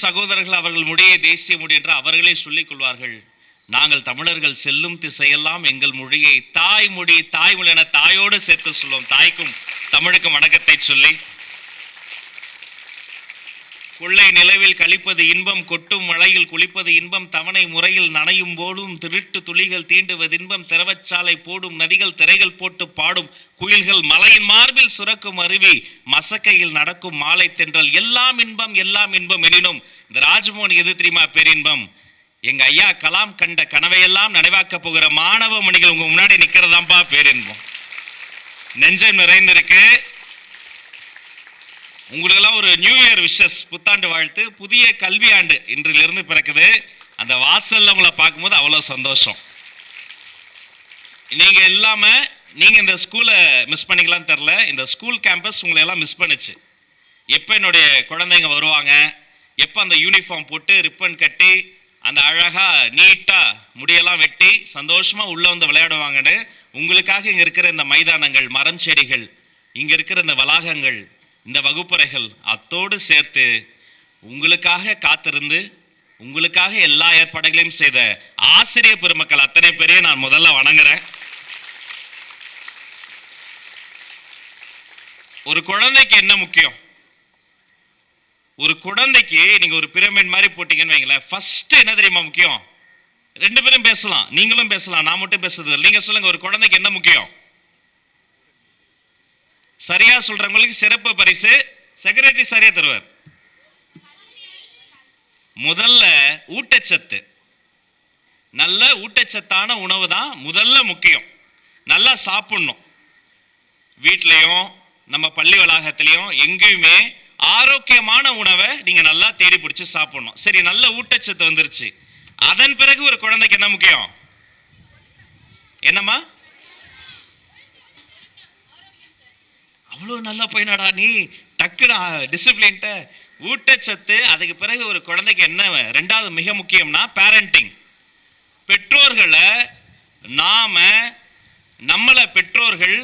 சகோதரர்கள் அவர்கள் முடியை தேசிய மொழி என்று அவர்களே சொல்லிக் கொள்வார்கள். நாங்கள் தமிழர்கள் செல்லும் திசையெல்லாம் எங்கள் மொழியை தாய்மொழி தாய்மொழி என தாயோடு சேர்த்து சொல்லுவோம். தாய்க்கும் தமிழுக்கும் வணக்கத்தை சொல்லி, கொள்ளை நிலவில் கழிப்பது இன்பம், கொட்டும் மழையில் குளிப்பது இன்பம், தவணை முறையில் நனையும் போடும் திருட்டு துளிகள் தீண்டுவது இன்பம், திரவச்சாலை போடும் நதிகள் திரைகள் போட்டு பாடும் குயில்கள், மலையின் மார்பில் சுரக்கும் அருவி, மசக்கையில் நடக்கும் மாலை தென்றல், எல்லாம் இன்பம் எல்லாம் இன்பம் எனினும் இந்த ராஜ்மோகன் எது தெரியுமா பேரின்பம்? எங்க ஐயா கலாம் கண்ட கனவையெல்லாம் நினைவாக்க போகிற மாணவ மணிகள் உங்க முன்னாடி நிக்கிறதாம்பா பேரின்பம். நெஞ்சம் நிறைந்திருக்கு. உங்களுக்கெல்லாம் ஒரு நியூ இயர் விஷஸ், புத்தாண்டு வாழ்த்து. புதிய கல்வி ஆண்டு இன்றிலிருந்து பிறக்குது. அந்த வாசல்ல உங்களை பார்க்கும்போது அவ்வளோ சந்தோஷம். நீங்க இல்லாம நீங்க இந்த ஸ்கூலை மிஸ் பண்ணிக்கலாம்னு தெரில. இந்த ஸ்கூல் கேம்பஸ் உங்களை எல்லாம் மிஸ் பண்ணுச்சு. எப்போ என்னுடைய குழந்தைங்க வருவாங்க, எப்போ அந்த யூனிஃபார்ம் போட்டு ரிப்பன் கட்டி அந்த அழகா நீட்டா முடியெல்லாம் வெட்டி சந்தோஷமா உள்ள வந்து விளையாடுவாங்கன்னு உங்களுக்காக இங்க இருக்கிற இந்த மைதானங்கள், மரம் செடிகள், இங்க இருக்கிற இந்த வளாகங்கள், இந்த வகுப்பறைகள் அத்தோடு சேர்த்து உங்களுக்காக காத்திருந்து உங்களுக்காக எல்லா ஏற்பாடுகளையும் செய்த ஆசிரியர் பெருமக்கள் அத்தனை பேரையும் நான் முதல்ல வணங்குறேன். ஒரு குழந்தைக்கு என்ன முக்கியம்? ஒரு குழந்தைக்கு நீங்க ஒரு பிரமிட் மாதிரி போட்டீங்கன்னு வைங்களேன், ஃபர்ஸ்ட் என்ன தெரியுமா முக்கியம்? ரெண்டு பேரும் பேசலாம், நீங்களும் பேசலாம், நான் மட்டும் பேசுறது. நீங்க சொல்லுங்க, ஒரு குழந்தைக்கு என்ன முக்கியம்? சரியா சொல்றவங்களுக்கு சிறப்பு பரிசு செக்ரட்டரி சரியா தருவார். முதல்ல ஊட்டச்சத்து, நல்ல ஊட்டச்சத்தான உணவு தான் முதல்ல முக்கியம். நல்லா சாப்பிடணும். வீட்லயும் நம்ம பள்ளி வளாகத்திலையும் எங்கேயுமே ஆரோக்கியமான உணவை நீங்க நல்லா தேடி பிடிச்சு சாப்பிடணும். சரி, நல்ல ஊட்டச்சத்து வந்துருச்சு. அதன் பிறகு ஒரு குழந்தைக்கு என்ன முக்கியம்? என்னம்மா? அவ்வளவு நல்லா போயினாடா நீ, டக்குனு டிசிப்ளின்ட்ட. ஊட்டச்சத்து, அதுக்கு பிறகு ஒரு குழந்தைக்கு என்ன ரெண்டாவது மிக முக்கியம்னா பேரண்டிங். பெற்றோர்களை நம்மளை பெற்றோர்கள்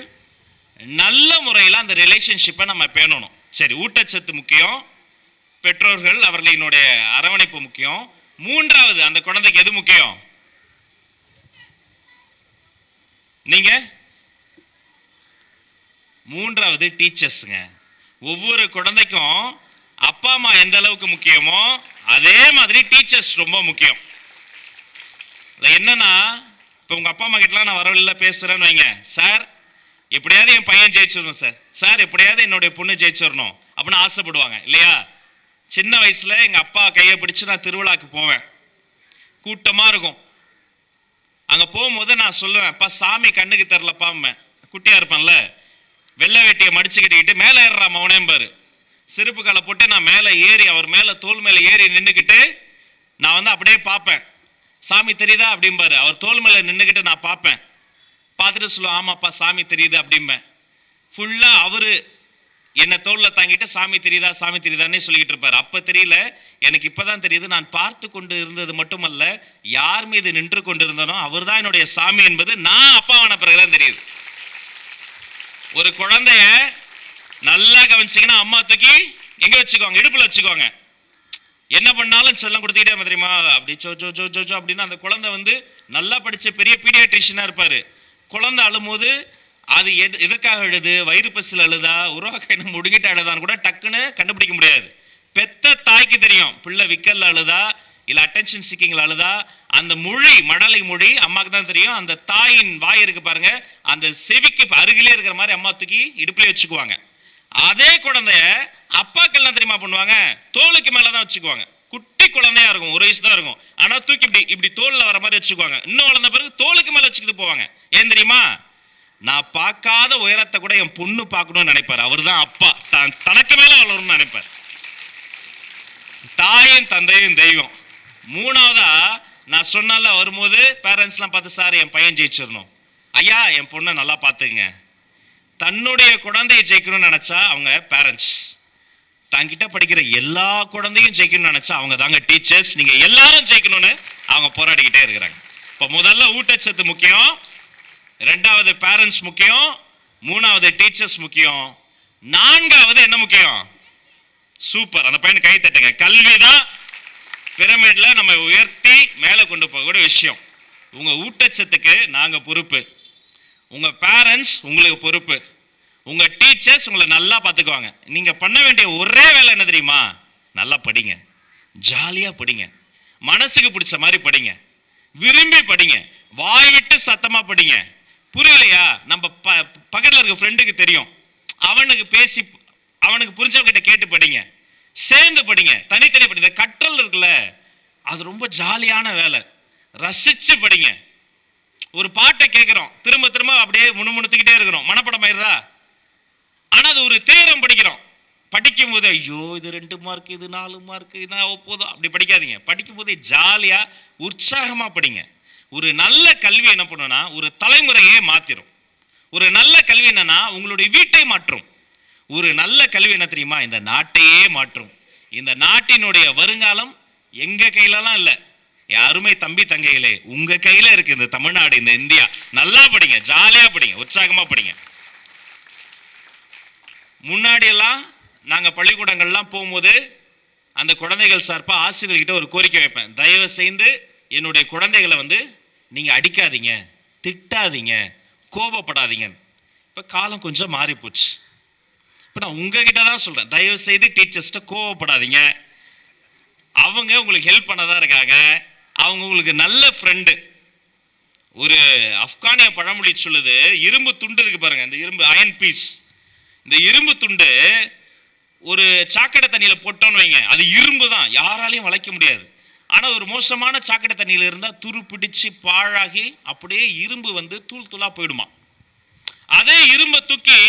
நல்ல முறையில் அந்த ரிலேஷன்ஷிப்பை நம்ம பேணணும். சரி, ஊட்டச்சத்து முக்கியம், பெற்றோர்கள் அவர்களினுடைய அரவணைப்பு முக்கியம். மூன்றாவது அந்த குழந்தைக்கு எது முக்கியம்? நீங்க மூன்றாவது டீச்சர்ஸ்ங்க. ஒவ்வொரு குழந்தைக்கும் அப்பா அம்மா எந்த அளவுக்கு முக்கியமோ அதே மாதிரி டீச்சர்ஸ் ரொம்ப முக்கியம். என்னன்னா, இப்போ உங்க அப்பா அம்மா கிட்டலாம் நான் வரவில்லை பேசுறேன்னு வைங்க, சார் எப்படியாவது என் பையன் ஜெயிச்சிடணும் சார், சார் எப்படியாவது என்னுடைய பொண்ணு ஜெயிச்சிடணும் அப்படின்னு ஆசைப்படுவாங்க இல்லையா? சின்ன வயசுல எங்க அப்பா கையை பிடிச்சு நான் திருவிழாக்கு போவேன். கூட்டமா இருக்கும். அங்க போகும்போது நான் சொல்லுவேன், அப்பா சாமி கண்ணுக்கு தரலப்பா. குட்டியா இருப்பேன்ல, வெள்ளை வேட்டியை மடிச்சுக்கிட்டு மேலே ஏறுறா மவனேம்பாரு. செருப்பு காலை போட்டு நான் மேலே ஏறி அவர் மேலே தோல் மேலே ஏறி நின்றுக்கிட்டு நான் வந்து அப்படியே பார்ப்பேன். சாமி தெரியுதா அப்படிம்பாரு. அவர் தோல் மேலே நின்றுக்கிட்டு நான் பார்ப்பேன். பார்த்துட்டு சொல்லுவேன், ஆமாப்பா சாமி தெரியுது அப்படிம்பேன். ஃபுல்லாக அவரு என்னை தோளில் தாங்கிட்டு சாமி தெரியுதா சாமி தெரியுதானே சொல்லிக்கிட்டு இருப்பார். அப்போ தெரியல, எனக்கு இப்போதான் தெரியுது, நான் பார்த்து கொண்டு இருந்தது மட்டுமல்ல, யார் மீது நின்று கொண்டு இருந்தனோ அவர் தான் என்னுடைய சாமி என்பது நான் அப்பாவான பிறகுதான் தெரியுது. ஒரு குழந்தைய நல்லா கவனிச்சிங்கன்னா அம்மா தூக்கி எங்க வச்சுக்குவாங்க? இடுப்புல வச்சுக்குவாங்க. என்ன பண்ணாலும் செல்லம் கொடுத்துக்கிட்டே தெரியுமா, அப்படி சோ சோ சோ சோ அப்படின்னு அந்த குழந்தை வந்து நல்லா படிச்ச பெரிய பீடியாட்ரிஷியனா இருப்பாரு. குழந்தை அழும்போது அது எதுக்காக அழுது, வயிறு பசில் அழுதா, உருவாக்க முடுங்கிட்டு அழுதான்னு கூட டக்குன்னு கண்டுபிடிக்க முடியாது. பெத்த தாய்க்கு தெரியும் பிள்ளை விக்கல்ல அழுதா இல்ல அட்டென்ஷன் சீக்கிங்ல அழுதா. அந்த மொழி, மடலை மொழி அம்மாக்கு தான் தெரியும். அந்த தாயின் வாய் இருக்கு பாருங்க, அந்த செவிக்கு அருகிலே இருக்கிற மாதிரி அம்மா தூக்கி இடுப்புல வச்சுக்குவாங்க. அதே குழந்தைய அப்பாக்கள் என்ன தெரியுமா பண்ணுவாங்க? தோளுக்கு மேலதான் வச்சுக்குவாங்க. குட்டி குழந்தையா இருக்கும், ஒரு வயசு தான் இருக்கும், ஆனா தூக்கி இப்படி இப்படி தோல்ல வர மாதிரி வச்சுக்குவாங்க. இன்னும் வளர்ந்த பிறகு தோளுக்கு மேல வச்சுக்கிட்டு போவாங்க. ஏன் தெரியுமா? நான் பார்க்காத உயரத்தை கூட என் பொண்ணு பார்க்கணும்னு நினைப்பாரு. அவரு தான் அப்பா, தனக்கு மேல வளரணும்னு நினைப்பார். தாயும் தந்தையும் தெய்வம். மூணாவதா நான் சொன்னால வரும்போது பேரண்ட்ஸ்லாம் பார்த்து, சார் என் பையன் ஜெயிச்சிடணும், ஐயா என் பொண்ணை நல்லா பார்த்துக்குங்க. தன்னுடைய குழந்தையை ஜெயிக்கணும்னு நினைச்சா அவங்க பேரண்ட்ஸ். தங்கிட்ட படிக்கிற எல்லா குழந்தையும் ஜெயிக்கணும்னு நினைச்சா அவங்க தாங்க டீச்சர்ஸ். நீங்க எல்லாரும் ஜெயிக்கணும்னு அவங்க போராடிக்கிட்டே இருக்கிறாங்க. இப்போ முதல்ல ஊட்டச்சத்து முக்கியம், ரெண்டாவது பேரண்ட்ஸ் முக்கியம், மூணாவது டீச்சர்ஸ் முக்கியம், நான்காவது என்ன முக்கியம்? சூப்பர், அந்த பையன் கை தட்டுங்க. கல்விதான் பிரமிட்ல நம்ம உயர்த்தி மேலே கொண்டு போகக்கூடிய விஷயம். உங்க ஊட்டச்சத்துக்கு நாங்க பொறுப்பு, உங்க பேரண்ட்ஸ் உங்களுக்கு பொறுப்பு, உங்க டீச்சர்ஸ் உங்களை நல்லா பார்த்துக்குவாங்க. நீங்க பண்ண வேண்டிய ஒரே வேலை என்ன தெரியுமா? நல்லா படிங்க, ஜாலியா படிங்க, மனசுக்கு பிடிச்ச மாதிரி படிங்க, விரும்பி படிங்க, வாய் விட்டு சத்தமா படிங்க. புரியலையா? நம்ம பக்கத்தில் இருக்க ஃப்ரெண்டுக்கு தெரியும், அவனுக்கு பேசி அவனுக்கு புரிஞ்சவங்கிட்ட கேட்டு படிங்க, சேர்ந்து படிங்க, தனித்தனி படிங்க. கற்றல் இருக்குல்ல, அது ரொம்ப ஜாலியான வேலை. ரசிச்சு படிங்க. ஒரு பாட்டை கேட்கிறோம், திரும்ப திரும்ப அப்படியே முணுமுணுத்துக்கிட்டே இருக்கிறோம், மனப்படம் ஆயிடுறா. ஆனா அது ஒரு தேரம் படிக்கிறோம். படிக்கும் போது ஐயோ இது 2 மார்க், இது 4 மார்க், இதான் போதும், அப்படி படிக்காதீங்க. படிக்கும் போதே ஜாலியா உற்சாகமா படிங்க. ஒரு நல்ல கல்வி என்ன பண்ணுன்னா ஒரு தலைமுறையே மாத்திரும். ஒரு நல்ல கல்வி என்னன்னா உங்களுடைய வீட்டை மாற்றும். ஒரு நல்ல கல்வி என்ன தெரியுமா? இந்த நாட்டையே மாற்றும். இந்த நாட்டினுடைய வருங்காலம் எங்க கையிலலாம் இல்லை, யாருமே தம்பி தங்கைகளே, உங்க கையில இருக்கு இந்த தமிழ்நாடு, இந்த இந்தியா. நல்லா படிங்க, ஜாலியா படிங்க, உற்சாகமா படிங்க. முன்னாடி எல்லாம் நாங்க பள்ளிக்கூடங்கள்லாம் போகும்போது அந்த குழந்தைகள் சார்பா ஆசிரியர்கிட்ட ஒரு கோரிக்கை வைப்பேன், தயவு செய்து என்னுடைய குழந்தைகளை நீங்க அடிக்காதீங்க, திட்டாதீங்க, கோபப்படாதீங்க. இப்ப காலம் கொஞ்சம் மாறி போச்சு. இப்ப நான் உங்ககிட்ட தான் சொல்றேன், தயவு செய்து டீச்சர்ஸ்ட கோபப்படாதீங்க. அவங்க உங்களுக்கு ஹெல்ப் பண்ணதான் இருக்காங்க, அவங்க உங்களுக்கு நல்ல ஃப்ரெண்டு. ஒரு ஆப்கானிய பழமொழி சொல்லுது, இரும்பு துண்டு இருக்கு பாருங்க, இந்த இரும்பு அயன் பீஸ், இந்த இரும்பு துண்டு ஒரு சாக்கடை தண்ணியில போட்டோன்னு வைங்க, அது இரும்பு தான், யாராலையும் வளைக்க முடியாது. ஆனா ஒரு மோசமான சாக்கடை தண்ணியில இருந்தா துரு பிடிச்சு பாழாகி அப்படியே இரும்பு தூள் தூளா போயிடுமா. அதே இரும்பை தூக்கி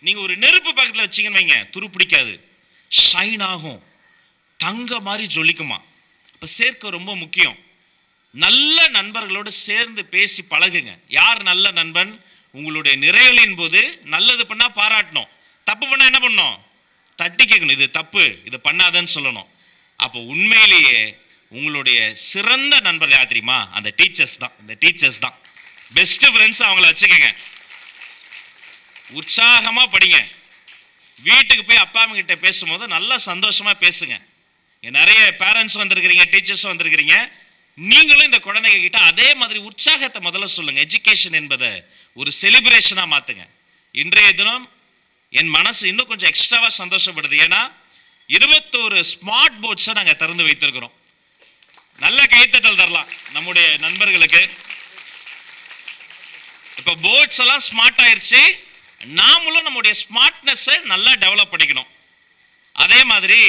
நீங்க ஒரு நெருப்பு பக்கத்துல வச்சீங்கன்னு வைங்க, துரு பிடிக்காது, ஷைன் ஆகும், தங்க மாதிரி ஜொலிக்குமா. அப்ப சேர்க்க ரொம்ப முக்கியம். நல்ல நண்பர்களோடு சேர்ந்து பேசி பழகுங்க. யார் நல்ல நண்பன்? உங்களுடைய நிறைகளின் போது நல்லது பண்ணா பாராட்டணும், தப்பு பண்ணா என்ன பண்ணணும்? தட்டி கேட்கணும், இது தப்பு, இது பண்ணாதன்னு சொல்லணும். அப்போ உண்மையிலேயே உங்களுடைய சிறந்த நண்பர் யார் தெரியுமா? அந்த டீச்சர்ஸ் தான். இந்த டீச்சர்ஸ் தான் பெஸ்ட் ஃப்ரெண்ட்ஸ், அவங்கள வச்சுக்கோங்க. உற்சாகமா படிங்க. வீட்டுக்கு போய் அப்பா அம்மா கிட்ட பேசும்போது நல்லா சந்தோஷமா பேசுங்க. நிறைய பேரண்ட்ஸ் வந்திருக்கிறீங்க, டீச்சர்ஸ் வந்திருக்கிறீங்க, நீங்களும் இந்த குழந்தைங்க கிட்ட அதே மாதிரி உற்சாகத்தை முதல்ல சொல்லுங்க. எஜுகேஷன் என்பதை ஒரு செலிப்ரேஷனா மாத்துங்க. இன்றைய தினம் என் மனசு இன்னும் கொஞ்சம் எக்ஸ்ட்ராவா சந்தோஷப்படுது. ஏன்னா 21 ஸ்மார்ட் போர்ட்ஸை நாங்க திறந்து வைத்திருக்கிறோம். நல்ல கைத்தட்டல் தரலாம் நம்முடைய நண்பர்களுக்கு. இப்ப போர்ட்ஸ் எல்லாம் ஸ்மார்ட் ஆயிருச்சு, நாமளும் நம்முடைய ஸ்மார்ட்னஸ் நல்லா டெவலப் பண்ணிக்கணும். அதே மாதிரி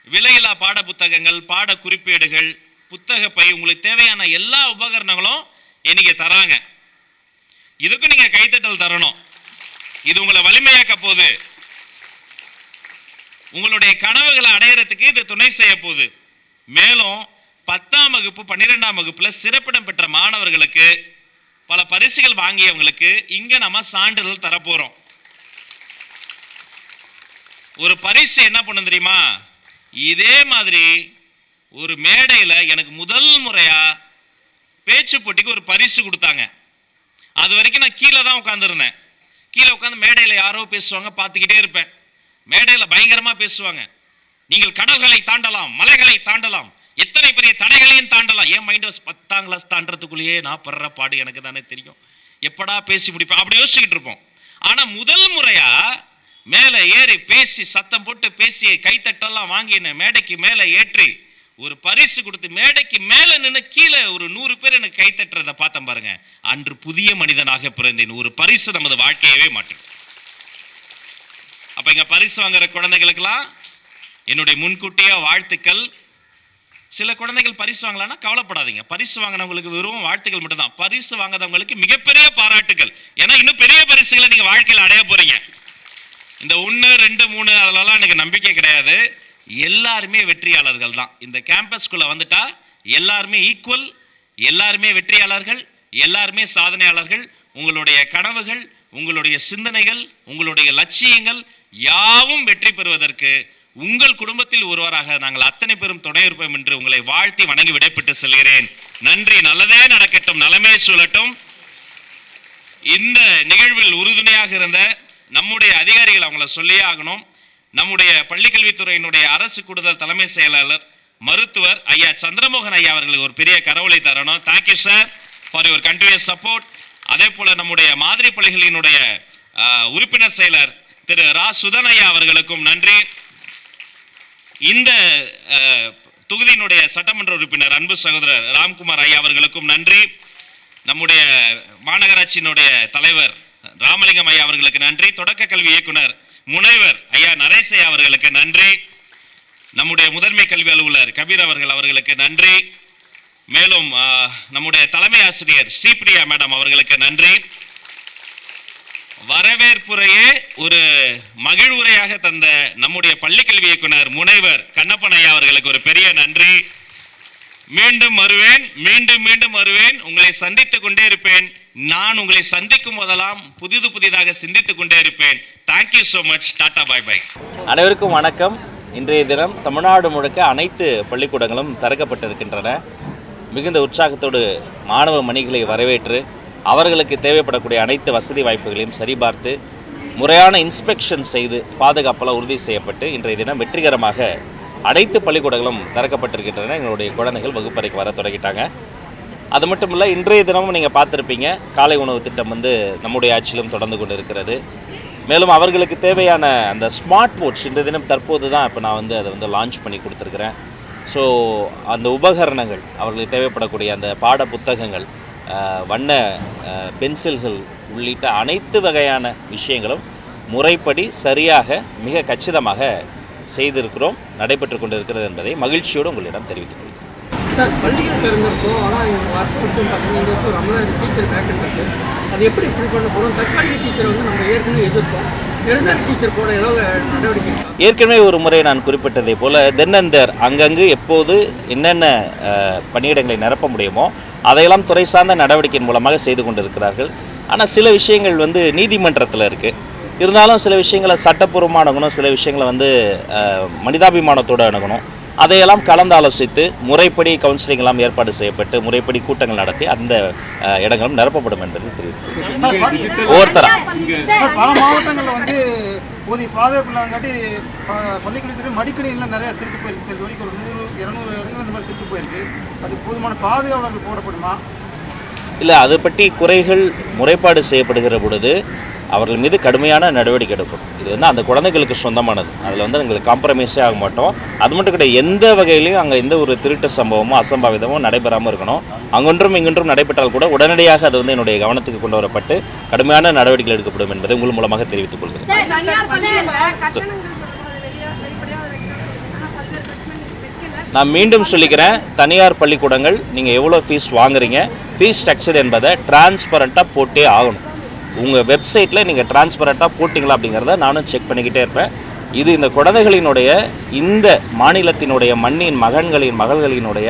விலையில்லா பாட புத்தகங்கள், பாட குறிப்பேடுகள், புத்தக பை, உங்களுக்கு தேவையான எல்லா உபகரணங்களும் இன்னைக்கு தராங்க. இதுக்கும் நீங்க கைத்தட்டல் தரணும். இது உங்களை வலிமையாக்க போகுது, உங்களுடைய கனவுகளை அடையறதுக்கு இது துணை செய்ய போகுது. மேலும் 10ஆம் வகுப்பு 12ஆம் வகுப்புல சிறப்பிடம் பெற்ற மாணவர்களுக்கு, பல பரிசுகள் வாங்கியவங்களுக்கு இங்க நம்ம சான்றிதழ் தரப்போறோம். ஒரு பரிசு என்ன பண்ண தெரியுமா? இதே மாதிரி ஒரு மேடையில எனக்கு முதல் முறையா பேச்சு போட்டிக்கு ஒரு பரிசு கொடுத்தாங்க. அது வரைக்கும் நான் கீழே தான் உட்கார்ந்துருந்தேன். கீழே உட்காந்து மேடையில யாரோ பேசுவாங்க, பார்த்துக்கிட்டே இருப்பேன். மேடையில பயங்கரமா பேசுவாங்க, நீங்கள் கடல்களை தாண்டலாம், மலைகளை தாண்டலாம், எத்தனை பெரிய தடைகளையும் தாண்டலாம். என் மைண்ட் 10ஆம் கிளாஸ் தாண்டறதுக்குள்ளேயே நான் படுற பாடு எனக்கு தானே தெரியும், எப்படா பேசி முடிப்பேன் அப்படி யோசிச்சுக்கிட்டு இருப்போம். ஆனா முதல் முறையா மேல ஏறி பேசி சத்தம் போட்டு பேசி கைத்தட்டெல்லாம் வாங்கி என்ன மேடைக்கு மேல ஏற்றி ஒரு பரிசு கொடுத்து மேடைக்கு மேல நின்று கீழே ஒரு 100 பேர் எனக்கு கைத்தட்டுறதை பார்த்தேன் பாருங்க. அன்று புதிய மனிதனாக பிறந்தேன். ஒரு பரிசு நமது வாழ்க்கையவே மாற்றும். அப்ப இங்க பரிசு வாங்குற குழந்தைகளுக்கெல்லாம் என்னுடைய முன்கூட்டிய வாழ்த்துக்கள். சில குழந்தைகள் பரிசு வாங்கலாம்னா கவலைப்படாதீங்க, பரிசு வாங்கினவங்களுக்கு வெறும் வாழ்த்துக்கள் மட்டும்தான். பரிசு வாங்காதவங்களுக்கு மிகப்பெரிய பாராட்டுகள். ஏன்னா இன்னும் பெரிய பரிசுகளை நீங்க வாழ்க்கையில் அடைய போறீங்க. இந்த 1, 2, 3 அதெல்லாம் எனக்கு நம்பிக்கை கிடையாது. எல்லாருமே வெற்றியாளர்கள் தான். இந்த கேம்பஸ்குள்ள வந்துட்டா எல்லாருமே ஈக்குவல், எல்லாருமே வெற்றியாளர்கள், எல்லாருமே சாதனையாளர்கள். உங்களுடைய கனவுகள், உங்களுடைய சிந்தனைகள், உங்களுடைய லட்சியங்கள் யாவும் வெற்றி பெறுவதற்கு உங்கள் குடும்பத்தில் ஒருவராக நாங்கள் அத்தனை பேரும் துணை இருப்போம் என்று உங்களை வாழ்த்தி வணங்கி விடைபெற்று செல்கிறேன். நன்றி. நல்லதே நடக்கட்டும், நலமே சூழட்டும். இந்த நிகழ்வில் உறுதுணையாக இருந்த நம்முடைய அதிகாரிகள், அவங்கள சொல்லியே ஆகணும். நம்முடைய பள்ளிக்கல்வித்துறையினுடைய அரசு கூடுதல் தலைமை செயலாளர் மருத்துவர் ஐயா சந்திரமோகன் ஐயா அவர்களுக்கு ஒரு பெரிய கரவொலி தரணும். Thank you sir for your continuous support. அதே போல நம்முடைய மாதிரி பள்ளிகளினுடைய உறுப்பினர் செயலர் திரு ரா சுதன் ஐயா அவர்களுக்கும் நன்றி. இந்த தொகுதியினுடைய சட்டமன்ற உறுப்பினர் அன்பு சகோதரர் ராம்குமார் ஐயா அவர்களுக்கும் நன்றி. நம்முடைய மாநகராட்சியினுடைய தலைவர் ராமலிங்கம் ஐயா அவர்களுக்கு நன்றி. தொடக்க கல்வி இயக்குனர் முனைவர் ஐயா நரேஷ் ஐயா அவர்களுக்கு நன்றி. நம்முடைய முதன்மை கல்வி அலுவலர் கபீர் அவர்களுக்கு நன்றி. மேலும் நம்முடைய தலைமை ஆசிரியர் ஸ்ரீபிரியா மேடம் அவர்களுக்கு நன்றி. வரவேற்புரையே ஒரு மகிழ்வுரையாக தந்த நம்முடைய பள்ளிக்கல்வி இயக்குனர் முனைவர் கண்ணப்பன் ஐயா அவர்களுக்கு ஒரு பெரிய நன்றி. மீண்டும் வருவேன், மீண்டும் மீண்டும் வருவேன், உங்களை சந்தித்துக் கொண்டே இருப்பேன். நான் உங்களை சந்திக்கும் போதெல்லாம் புதிதாக சிந்தித்துக் கொண்டே இருப்பேன். Thank you so much. டாடா, பாய் பாய். அனைவருக்கும் வணக்கம். இன்றைய தினம் தமிழ்நாடு முழுக்க அனைத்து பள்ளிக்கூடங்களும் திறக்கப்பட்டிருக்கின்றன. மிகுந்த உற்சாகத்தோடு மாணவ மணிகளை வரவேற்று அவர்களுக்கு தேவைப்படக்கூடிய அனைத்து வசதி வாய்ப்புகளையும் சரிபார்த்து முறையான இன்ஸ்பெக்ஷன் செய்து பாதுகாப்பெல்லாம் உறுதி செய்யப்பட்டு இன்றைய தினம் வெற்றிகரமாக அனைத்து பள்ளிக்கூடங்களும் திறக்கப்பட்டிருக்கின்றன. எங்களுடைய குழந்தைகள் வகுப்பறைக்கு வர தொடங்கிட்டாங்க. அது மட்டும் இல்லை, இன்றைய தினமும் நீங்கள் பார்த்துருப்பீங்க, காலை உணவு திட்டம் நம்முடைய ஆட்சியிலும் தொடர்ந்து கொண்டு இருக்கிறது. மேலும் அவர்களுக்கு தேவையான அந்த ஸ்மார்ட் போர்ட்ஸ் இன்றைய தினம் தற்போது தான் இப்போ நான் அதை லான்ச் பண்ணி கொடுத்துருக்குறேன். ஸோ அந்த உபகரணங்கள், அவர்களுக்கு தேவைப்படக்கூடிய அந்த பாட புத்தகங்கள், வண்ண பென்சில்கள் உள்ளிட்ட அனைத்து வகையான விஷயங்களும் முறைப்படி சரியாக மிக கச்சிதமாக செய்திருக்கிறோம், நடைபெற்று கொண்டு இருக்கிறது என்பதை மகிழ்ச்சியோடு உங்களிடம் தெரிவித்துக் கொள்கிறேன். சார், பள்ளிகள் திறந்திருக்கோம், ஆனால் வருஷம் பார்த்தீங்கன்னா ரொம்ப டீச்சர் வேக்கன்ட் இருக்குது. அது எப்படி ஃபில் பண்ண போகிறோம்? தற்காலிக டீச்சர் நம்ம ஏற்கனவே எதிர்ப்போம். நிரந்தர டீச்சர் போட ஏதாவது நடவடிக்கை? ஏற்கனவே ஒரு முறை நான் குறிப்பிட்டதை போல தென்னந்தர் அங்கங்கு எப்போது என்னென்ன பணியிடங்களை நிரப்ப முடியுமோ அதையெல்லாம் துறை சார்ந்த நடவடிக்கையின் மூலமாக செய்து கொண்டிருக்கிறார்கள். ஆனால் சில விஷயங்கள் நீதிமன்றத்தில் இருக்குது. இருந்தாலும் சில விஷயங்களை சட்டப்பூர்வமாக அணுகணும், சில விஷயங்களை மனிதாபிமானத்தோடு அணுகணும். அதையெல்லாம் கலந்து ஆலோசித்து முறைப்படி கவுன்சிலிங் எல்லாம் ஏற்பாடு செய்யப்பட்டு முறைப்படி கூட்டங்கள் நடத்தி அந்த இடங்களும் நிரப்பப்படும் என்பதை தெரிவித்துள்ளது. ஒவ்வொருத்தரா பல மாவட்டங்களில் போதிய பாதுகாப்பு இல்லாதங்காட்டி பள்ளிக்கல்வித்துறை மடிக்கணியில் நிறைய திருட்டு போயிருக்கு. சரி, வரைக்கும் ஒரு 100-200 இடங்கள் இந்த மாதிரி திருட்டு போயிருக்கு. அது போதுமான பாதுகாவலர்கள் போடப்படுமா? இல்லை, அதை பற்றி குறைகள் முறைப்பாடு செய்யப்படுகிற பொழுது அவர்கள் மீது கடுமையான நடவடிக்கை எடுக்கணும். இது அந்த குழந்தைகளுக்கு சொந்தமானது. அதில் எங்களுக்கு காம்ப்ரமைஸே ஆக மாட்டோம். அது மட்டும் கிடையாது, எந்த வகையிலையும் அங்கே எந்த ஒரு திருட்டு சம்பவமோ அசம்பாவிதமோ நடைபெறாமல் இருக்கணும். அங்கொன்றும் இங்கொன்றும் நடைபெற்றால் கூட உடனடியாக அது என்னுடைய கவனத்துக்கு கொண்டு வரப்பட்டு கடுமையான நடவடிக்கைகள் எடுக்கப்படும் என்பதை உங்கள் மூலமாக தெரிவித்துக் கொள்கிறேன். நான் மீண்டும் சொல்லிக்கிறேன், தனியார் பள்ளிக்கூடங்கள் நீங்கள் எவ்வளோ ஃபீஸ் வாங்குறீங்க, ஃபீஸ் ஸ்ட்ரக்சர் என்பதை டிரான்ஸ்பரண்ட்டாக போட்டே ஆகணும். உங்கள் வெப்சைட்டில் நீங்கள் டிரான்ஸ்பரண்ட்டாக போட்டிங்களா அப்படிங்கிறத நானும் செக் பண்ணிக்கிட்டே இருப்பேன். இது இந்த குழந்தைகளினுடைய, இந்த மாநிலத்தினுடைய மண்ணின் மகள்களினுடைய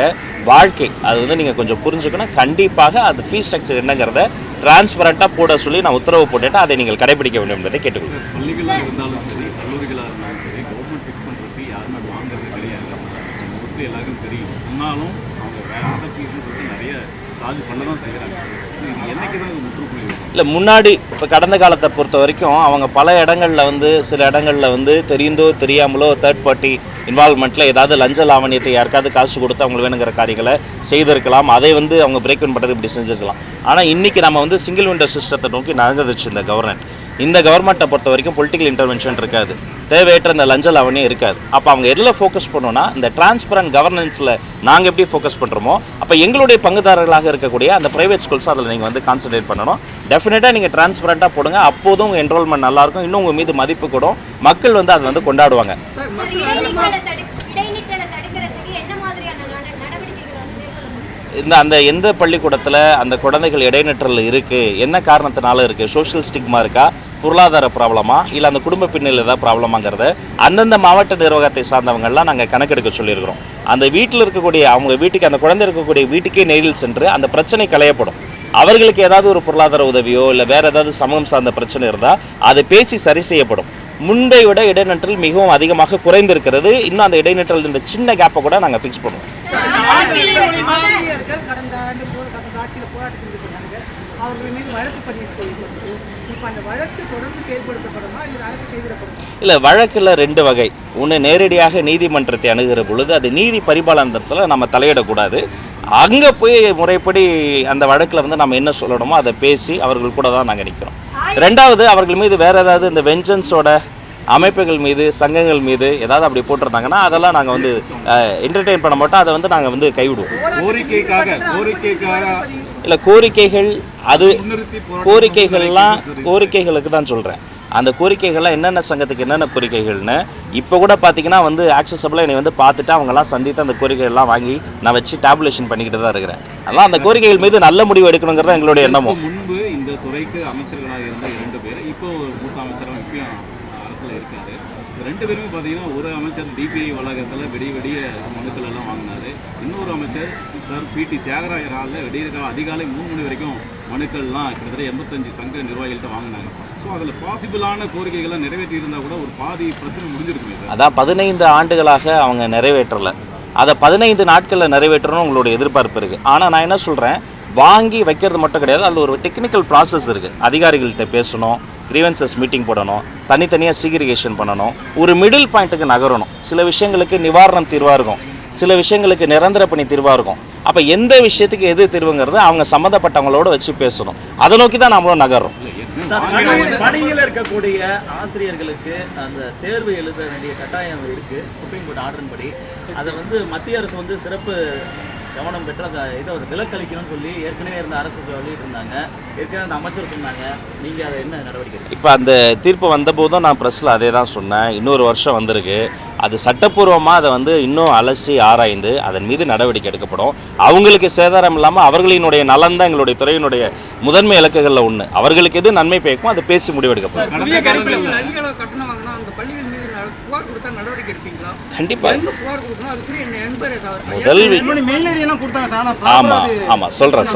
வாழ்க்கை. அது நீங்கள் கொஞ்சம் புரிஞ்சுக்கணும். கண்டிப்பாக அது ஃபீஸ் ஸ்ட்ரக்சர் என்னங்கிறத டிரான்ஸ்பரண்ட்டாக போட சொல்லி நான் உத்தரவு போட்டுட்டு அதை நீங்கள் கடைபிடிக்க வேண்டும் என்பதை கேட்டுக்கொள்கிறேன். பள்ளிகளாக இருந்தாலும் சரி, கல்லூரிகளாக இருந்தாலும் சரி, கவர்மெண்ட் ஃபிக்ஸ் பண்ணுறதுக்கு யாருமே வாங்குறது கிடையாது. மோஸ்ட்லி எல்லாருக்கும் தெரியும். சொன்னாலும் அவங்க வேறு ஃபீஸுன்னு நிறைய சார்ஜ் பண்ண தான் செய்கிறாங்க. இல்லை, முன்னாடி இப்போ கடந்த காலத்தை பொறுத்த வரைக்கும் அவங்க பல இடங்களில் சில இடங்களில் தெரிந்தோ தெரியாமலோ தேர்ட் பார்ட்டி இன்வால்மெண்ட்டில் ஏதாவது லஞ்ச லாவணியத்தை யாருக்காவது காசு கொடுத்து அவங்களுக்கு வேணுங்கிற காரியங்களை செய்திருக்கலாம். அதை அவங்க பிரேக் பண்ணுறது இப்படி செஞ்சுருக்கலாம். ஆனால் இன்றைக்கி நம்ம சிங்கிள் விண்டோ சிஸ்டத்தை நோக்கி நகர்ந்துச்சு இந்த கவர்மெண்ட். இந்த கவர்மெண்ட்டை பொறுத்த வரைக்கும் பொலிட்டிக்கல் இன்டர்வென்ஷன் இருக்காது, தேவையற்ற இந்த லஞ்ச லாவணியம் இருக்காது. அப்போ அவங்க எதில் ஃபோக்கஸ் பண்ணோன்னா இந்த டிரான்ஸ்பரண்ட் கவர்னன்ஸில் நாங்கள் எப்படி ஃபோக்கஸ் பண்ணுறோமோ அப்போ எங்களுடைய பங்குதாரர்களாக இருக்கக்கூடிய அந்த ப்ரைவேட் ஸ்கூல்ஸ் அதில் நீங்கள் கான்சன்ட்ரேட் பண்ணணும். டெஃபினட்டாக நீங்கள் டிரான்ஸ்பரண்ட்டாக போடுங்க. அப்போதும் உங்கள் என்ரோல்மெண்ட் நல்லாயிருக்கும், இன்னும் உங்கள் மீது மதிப்பு கூடும், மக்கள் அதை கொண்டாடுவாங்க. எந்த பள்ளிக்கூடத்தில் அந்த குழந்தைகள் இடைநிற்றல் இருக்குது, என்ன காரணத்தினால இருக்குது, சோஷியல் ஸ்டிக்மா இருக்கா, பொருளாதார ப்ராப்ளமா, இல்லை அந்த குடும்ப பின்னணியில் ஏதாவது ப்ராப்ளமாங்கிறத அந்தந்த மாவட்ட நிர்வாகத்தை சார்ந்தவங்கள்லாம் நாங்கள் கணக்கெடுக்க சொல்லியிருக்கிறோம். அந்த வீட்டில் இருக்கக்கூடிய அவங்க வீட்டுக்கு, அந்த குழந்தை இருக்கக்கூடிய வீட்டுக்கே நேரில் சென்று அந்த பிரச்சனை களையப்படும். அவர்களுக்கு ஏதாவது ஒரு பொருளாதார உதவியோ இல்லை வேறு ஏதாவது சமூகம் சார்ந்த பிரச்சனை இருந்தால் அதை பேசி சரி செய்யப்படும். முன்பை விட இடைநிற்றல் மிகவும் அதிகமாக குறைந்திருக்கிறது. இன்னும் அந்த இடைநிற்றல் இந்த சின்ன கேப்பை கூட நாங்கள் ஃபிக்ஸ் பண்ணுவோம். அவர்கள் மீது வழக்கு பதிவு செய்யப்பட்டு இப்போ அந்த வழக்கு தொடர்ந்து செயல்படுத்தப்படுமா இல்லை அரசு கைவிடப்படுமா? இல்லை, வழக்கில் 2 வகை. ஒன்று, நேரடியாக நீதிமன்றத்தை அணுகிற பொழுது அது நீதி பரிபாலனத்தில் நம்ம தலையிடக்கூடாது. அங்கே போய் முறைப்படி அந்த வழக்கில் வந்து நம்ம என்ன சொல்லணுமோ அதை பேசி அவர்கள் கூட தான் நாங்கள் நிற்கிறோம். 2வது, அவர்கள் மீது வேறு ஏதாவது இந்த வெஞ்சன்ஸோட அமைப்புகள் மீது சங்கங்கள் மீது ஏதாவது அப்படி போட்டிருந்தாங்கன்னா அதெல்லாம் நாங்கள் வந்து என்டர்டெயின் பண்ண மாட்டோம். அதை வந்து நாங்கள் வந்து கைவிடுவோம். இல்லை, கோரிக்கைகள் அது கோரிக்கைகளுக்கு தான் சொல்கிறேன். அந்த கோரிக்கைகள்லாம் என்னென்ன சங்கத்துக்கு என்னென்ன கோரிக்கைகள்னு இப்போ கூட பார்த்தீங்கன்னா வந்து ஆக்சசபிளாக என்னை வந்து பார்த்துட்டு அவங்கெல்லாம் சந்தித்து அந்த கோரிக்கைகள்லாம் வாங்கி நான் வச்சு டேபுலேஷன் பண்ணிக்கிட்டு தான் இருக்கிறேன். அதெல்லாம் அந்த கோரிக்கைகள் மீது நல்ல முடிவு எடுக்கணுங்கிறது எங்களுடைய எண்ணமும். முன்பு இந்த துறைக்கு அமைச்சர்களாக இருந்த 2 பேர் இப்போ மூத்த அமைச்சராக இப்பயும் அரசில் இருக்காரு. 2 பேருமே பார்த்தீங்கன்னா ஒரு அமைச்சர் டிபிஐ வளாகத்தில் விடிய மனுக்கள் எல்லாம் வாங்கினாரு. இன்னொரு அமைச்சர் சார் பிடி தியாகராயர் ஹாலில் விடிய அதிகாலை 3 மணி வரைக்கும் மனுக்கள்லாம் கிட்டத்தட்ட 85 சங்க நிர்வாகிகள்கிட்ட வாங்கினாங்க. ஸோ அதில் பாசிபிளான கோரிக்கைகளை நிறைவேற்றி இருந்தால் கூட ஒரு பாதி பிரச்சனை முடிஞ்சிருக்குமே சார். அதான் 15 ஆண்டுகளாக அவங்க நிறைவேற்றலை. அதை 15 நாட்களில் நிறைவேற்றணும் உங்களுடைய எதிர்பார்ப்பு இருக்குது. ஆனால் நான் என்ன சொல்கிறேன், வாங்கி வைக்கிறது மட்டும் கிடையாது, அதில் ஒரு டெக்னிக்கல் ப்ராசஸ் இருக்குது. அதிகாரிகள்கிட்ட பேசணும், கிரீவன்சஸ் மீட்டிங் போடணும், தனித்தனியாக சீக்ரிகேஷன் பண்ணணும், ஒரு மிடில் பாயிண்ட்டுக்கு நகரணும். சில விஷயங்களுக்கு நிவாரணம் தீர்வாக இருக்கும், சில விஷயங்களுக்கு நிரந்தர பணி தீர்வாக இருக்கும். அப்போ எந்த விஷயத்துக்கு எது தீர்வுங்கிறத அவங்க சம்மந்தப்பட்டவங்களோட வச்சு பேசணும். அதை நோக்கி தான் நம்மளும் நகர்றோம். பணியில் இருக்கக்கூடிய ஆசிரியர்களுக்கு அந்த தேர்வு எழுத வேண்டிய கட்டாயம் இருக்குது. சுப்ரீம் கோர்ட் ஆர்டரின் படி அதை வந்து மத்திய அரசு வந்து சிறப்பு கவனம் பெற்று அதை இதை ஒரு விலக்களிக்கணும்னு சொல்லி ஏற்கனவே இருந்த அரசு சொல்லிட்டு இருந்தாங்க. ஏற்கனவே அந்த அமைச்சர் சொன்னாங்க. நீங்கள் அதை என்ன நடவடிக்கை? இப்போ அந்த தீர்ப்பு வந்தபோதும் நான் ப்ரெஸ்ஸில் அதே தான் சொன்னேன். இன்னொரு வருஷம் வந்திருக்கு. அது சட்டப்பூர்வமாக அதை வந்து இன்னும் அலசி ஆராய்ந்து அதன் மீது நடவடிக்கை எடுக்கப்படும். அவங்களுக்கு சேதாரம் இல்லாமல் அவர்களினுடைய நலன் தான் எங்களுடைய துறையினுடைய முதன்மை இலக்குகளில் ஒன்று. அவர்களுக்கு எது நன்மை பயக்கும் அதை பேசி முடிவெடுக்கப்படும். கண்டிப்பாக முதல் ஆமாம் ஆமாம் சொல்கிறேன்.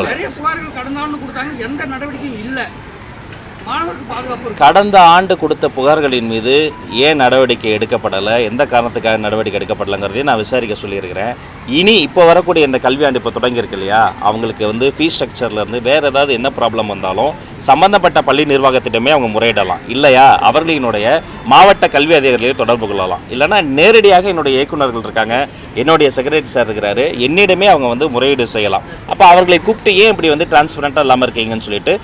கடந்த ஆண்டு கொடுத்த புகார்களின் மீது ஏன் நடவடிக்கை எடுக்கப்படலை, எந்த காரணத்துக்காக நடவடிக்கை எடுக்கப்படலைங்கிறதையும் நான் விசாரிக்க சொல்லியிருக்கிறேன். இனி இப்போ வரக்கூடிய இந்த கல்வியாண்டு இப்போ தொடங்கியிருக்கு இல்லையா, அவங்களுக்கு வந்து ஃபீஸ் ஸ்ட்ரக்சர்லேருந்து வேறு ஏதாவது என்ன ப்ராப்ளம் வந்தாலும் சம்மந்தப்பட்ட பள்ளி நிர்வாகத்திடமே அவங்க முறையிடலாம். இல்லையா அவர்களினுடைய மாவட்ட கல்வி அதிகாரிகளையும் தொடர்பு கொள்ளலாம். இல்லைனா நேரடியாக என்னுடைய இயக்குநர்கள் இருக்காங்க, என்னுடைய செக்ரட்டரி சார் இருக்கிறாரு, என்னிடமே அவங்க வந்து முறையீடு செய்யலாம். அப்போ அவர்களை கூப்பிட்டு ஏன் இப்படி வந்து டிரான்ஸ்பரண்ட்டாக இல்லாமல் இருக்கீங்கன்னு சொல்லிட்டு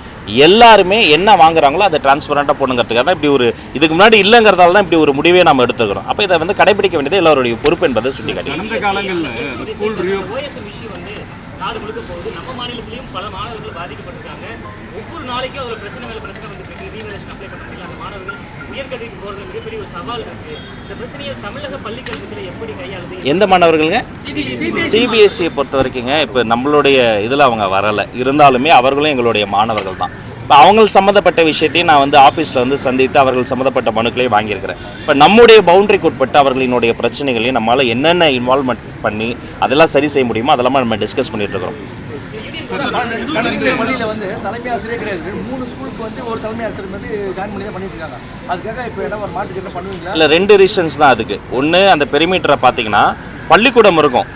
எல்லாருமே என்ன வாங்குறாங்களோ அதை டிரான்ஸ்பரண்ட்டாக போடுங்கிறதுக்காக தான் இப்படி ஒரு இதுக்கு முன்னாடி இல்லைங்கிறதால தான் இப்படி ஒரு முடிவே நம்ம எடுத்துக்கிறோம். அப்போ இதை வந்து கடைபிடிக்க வேண்டியது எல்லாருடைய பொறுப்பு என்பதை சுட்டி காட்டுகிறேன். கடந்த காலங்களில் ஸ்கூல் விஷயம் வந்து நாடு முழுக்க போகுது. நம்ம மாநிலத்திலையும் பல மாணவர்கள் பாதிக்கப்பட்டிருக்காங்க. ஒவ்வொரு நாளைக்கும் அதில் பிரச்சனை மேலே பிரச்சனை வந்துருக்கு. ரீவேலேஷன் அப்ளை பண்ண முடியல. அந்த மாணவர்கள் உயர்கல்விக்கு போகிறது மிகப்பெரிய ஒரு சவால் இருக்குது. இந்த பிரச்சனையை தமிழக பள்ளிக்கல்வித்துறை எப்படி கையாளுது? எந்த மாணவர்களுங்க? சிபிஎஸ்சியை பொறுத்த வரைக்குங்க இப்போ நம்மளுடைய இதில் அவங்க வரலை, இருந்தாலுமே அவர்களும் எங்களுடைய மாணவர்கள் தான். இப்போ அவங்களுக்கு சம்மந்தப்பட்ட விஷயத்தையும் நான் வந்து ஆஃபீஸில் வந்து சந்தித்து அவர்கள் சம்மந்தப்பட்ட மனுக்களையும் வாங்கியிருக்கிறேன். இப்போ நம்முடைய பவுண்டரிக்கு உட்பட்டு அவர்களினுடைய பிரச்சனைகளையும் நம்மளால் என்னென்ன இன்வால்வ்மெண்ட் பண்ணி அதெல்லாம் சரி செய்ய முடியுமோ அதெல்லாம் நம்ம டிஸ்கஸ் பண்ணிட்டு இருக்கிறோம். பள்ளியில் வந்து தலைமை ஆசிரியர் கிடையாது. 3 ஸ்கூலுக்கு வந்து ஒரு தலைமை ஆசிரியர் வந்து ஜாயின் பண்ணி தான் பண்ணிட்டு இருக்காங்க. அதுக்காக இப்போ என்ன ஒரு மாட்டுக்கு என்ன பண்ணுவீங்களா? இல்லை, 2 ரீசன்ஸ் தான் அதுக்கு. ஒன்று, அந்த பெரிமீட்டரை பார்த்தீங்கன்னா பள்ளிக்கூடம் இருக்கும்,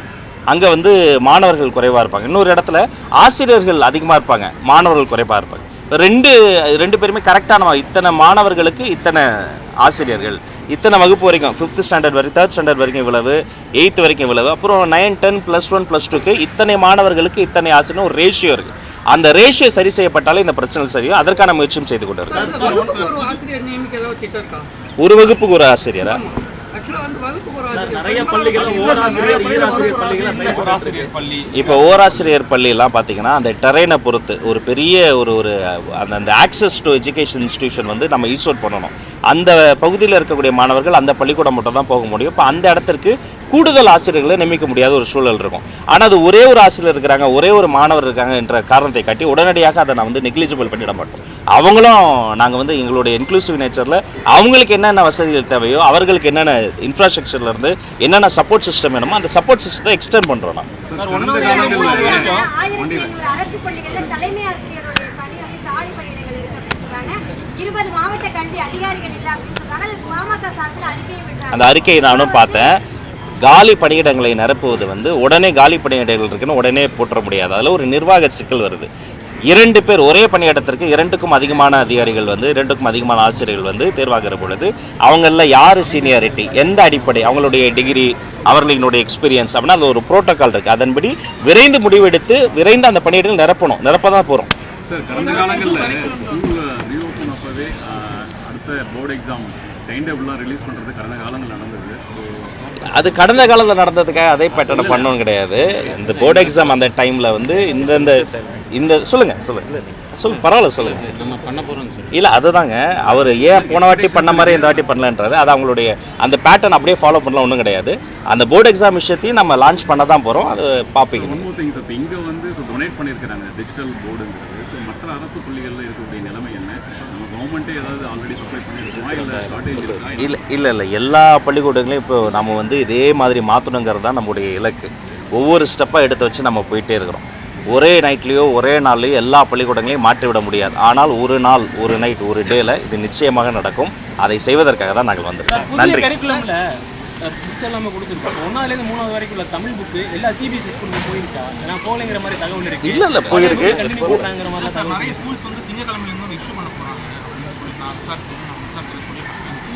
அங்கே வந்து மாணவர்கள் குறைவாக இருப்பாங்க. இன்னொரு இடத்துல ஆசிரியர்கள் அதிகமாக இருப்பாங்க, மாணவர்கள் குறைவாக இருப்பாங்க. ரெண்டு பேருமே கரெக்டான இத்தனை மாணவர்களுக்கு இத்தனை ஆசிரியர்கள், இத்தனை வகுப்பு வரைக்கும் 5th ஸ்டாண்டர்ட் வரைக்கும் 3rd ஸ்டாண்டர்ட் வரைக்கும் இவ்வளவு, 8th வரைக்கும் இவ்வளவு, அப்புறம் 9, 10, +1, +2க்கு இத்தனை மாணவர்களுக்கு இத்தனை ஆசிரியர் ஒரு ரேஷியோ இருக்குது. அந்த ரேஷியோ சரி செய்யப்பட்டாலே இந்த பிரச்சனை சரியும். அதற்கான முயற்சியும் செய்து கொண்டு இருக்கு. ஒரு வகுப்புக்கு ஒரு ஆசிரியரா? இப்போ ஓராசிரியர் பள்ளியெல்லாம் பார்த்தீங்கன்னா அந்த டெரெயினை பொறுத்து ஒரு பெரிய ஒரு அந்த ஆக்சஸ் டு எஜுகேஷன் இன்ஸ்டிடியூஷன் வந்து நம்ம யூஸ் அவுட் பண்ணணும். அந்த பகுதியில் இருக்கக்கூடிய மாணவர்கள் அந்த பள்ளிக்கூடம் மட்டும் தான் போக முடியும். இப்போ அந்த இடத்திற்கு கூடுதல் ஆசிரியர்களை நியமிக்க முடியாத ஒரு சூழல் இருக்கும். ஆனால் அது ஒரே ஒரு ஆசிரியர் இருக்கிறாங்க, ஒரே ஒரு மாணவர் இருக்காங்க என்ற காரணத்தை காட்டி உடனடியாக அதை நான் வந்து நெக்லிஜிபிள் பண்ணிட மாட்டோம். அவங்களும் நாங்கள் வந்து எங்களுடைய இன்க்ளூசிவ் நேச்சரில் அவங்களுக்கு என்னென்ன வசதிகள் தேவையோ, அவர்களுக்கு என்னென்ன இன்ஃப்ராஸ்ட்ரக்சர்லேருந்து என்னென்ன சப்போர்ட் சிஸ்டம் வேணுமோ அந்த சப்போர்ட் சிஸ்டத்தை எக்ஸ்டெண்ட் பண்ணுறோம். நான் அந்த அறிக்கையை நானும் பார்த்தேன். காலி பணியிடங்களை நிரப்புவது வந்து உடனே காலி பணியிடங்கள் இருக்குன்னு உடனே போட்டுற முடியாது. அதில் ஒரு நிர்வாக சிக்கல் வருது. 2 பேர் ஒரே பணியிடத்திற்கு 2க்கும் அதிகமான அதிகாரிகள் வந்து 2க்கும் அதிகமான ஆசிரியர்கள் வந்து தேர்வாகிற பொழுது அவங்களில் யார் சீனியாரிட்டி, எந்த அடிப்படை, அவங்களுடைய டிகிரி, அவர்களினுடைய எக்ஸ்பீரியன்ஸ் அப்படின்னா அது ஒரு புரோட்டோக்கால் இருக்குது. அதன்படி விரைந்து முடிவெடுத்து விரைந்து அந்த பணியிடங்கள் நிரப்ப தான் போகிறோம். சார், கடந்த காலங்களில் ஸ்கூல் ரீஓப்பன் அப்பவே அடுத்த போர்டு எக்ஸாம் டைம் டேபிள்லாம் ரிலீஸ் பண்ணுறது கடந்த காலங்கள் நடந்தது. அது கடந்த காலத்தில் நடந்ததுக்காக அதே பேட்டர்னை பண்ணணும் கிடையாது. இந்த போர்டு எக்ஸாம் அந்த டைமில் வந்து இந்த சொல்லுங்க பரவாயில்ல சொல்லுங்க. நம்ம பண்ண போகிறோம் இல்லை அதுதாங்க, அவர் ஏன் போன வாட்டி பண்ண மாதிரி இந்த வாட்டி பண்ணலன்றாரு. அது அவங்களுடைய அந்த பேட்டர்ன் அப்படியே ஃபாலோ பண்ணலாம் ஒன்றும் கிடையாது. அந்த போர்டு எக்ஸாம் விஷயத்தையும் நம்ம லான்ச் பண்ண தான் போகிறோம். அது பார்ப்பீங்க. இப்போ இங்கே வந்து டொனேட் பண்ணியிருக்கிறாங்க டிஜிட்டல் போர்டுங்கிறது. ஸோ மற்ற அரசு பள்ளிகளில் இருக்கக்கூடிய நிலைமை என்ன? நம்ம கவர்மெண்ட்டே ஏதாவது ஆல்ரெடி சப்ளை பண்ணியிருக்கோமா, இல்லை ஷார்ட்டேஜ் இருக்கா? இல்லை எல்லா பள்ளிக்கூடங்களையும் இப்போ நம்ம வந்து இதே மாதிரி மாற்றணுங்கிறது தான் நம்முடைய இலக்கு. ஒவ்வொரு ஸ்டெப்பாக எடுத்து வச்சு நம்ம போயிட்டே இருக்கிறோம். ஒரே நைட்லேயோ ஒரே நாள்லையோ எல்லா பள்ளிக்கூடங்களையும் மாற்றிவிட முடியாது. ஆனால் ஒரு நாள், ஒரு நைட், ஒரு டேல இது நிச்சயமாக நடக்கும். அதை செய்வதற்காக தான் நாங்கள் வந்திருக்கோம். நன்றி. கரிக்குலம்ல புக்ஸ் எல்லாமே கொடுத்துருக்கோம். 1ஆவதுலேருந்து 3ஆவது வரைக்கும் உள்ள தமிழ் புக்கு எல்லா சிபிஎஸ்சி ஸ்கூலுக்கு போயிருக்கா? ஏன்னா போகலைங்கிற மாதிரி தகவல் இருக்கு. இல்லை போயிருக்கு. கண்டினியூ பண்ணுறாங்கிற மாதிரி சார் நிறைய ஸ்கூல்ஸ் வந்து திங்கக்கிழமையிலேருந்து இஷ்யூ பண்ண போகிறாங்க அப்படின்னு சொல்லி நான் விசாரிச்சு